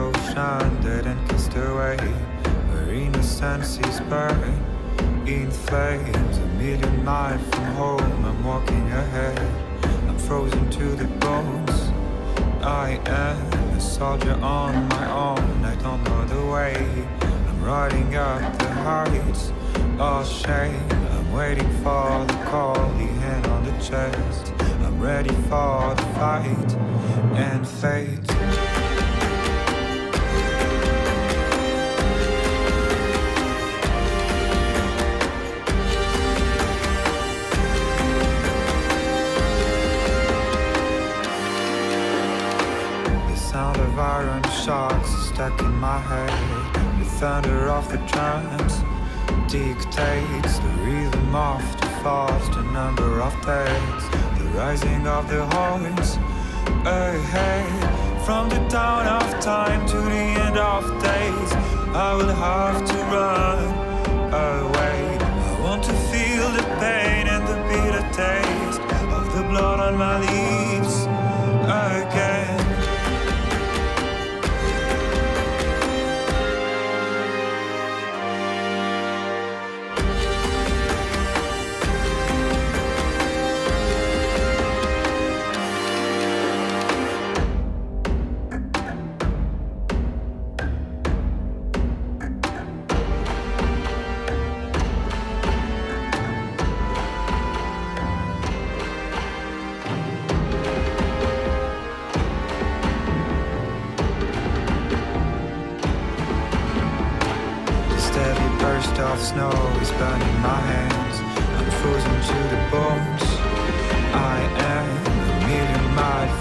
ocean dead and cast away, where innocence is burned in flames. A million miles from home, I'm walking ahead, I'm frozen to the bones. I am a soldier on my own, I don't know the way. I'm riding up the heights, all shame. I'm waiting for the call, the hand on the chest. I'm ready for the fight and fate. Sound of iron shocks stuck in my head. The thunder of the drums dictates the rhythm of the fast, the number of days, the rising of the horns ahead. From the dawn of time to the end of days, I will have to run away. I want to feel the pain and the bitter taste of the blood on my lips again. Burst of snow is burning my hands, I'm frozen to the bones. I am a million miles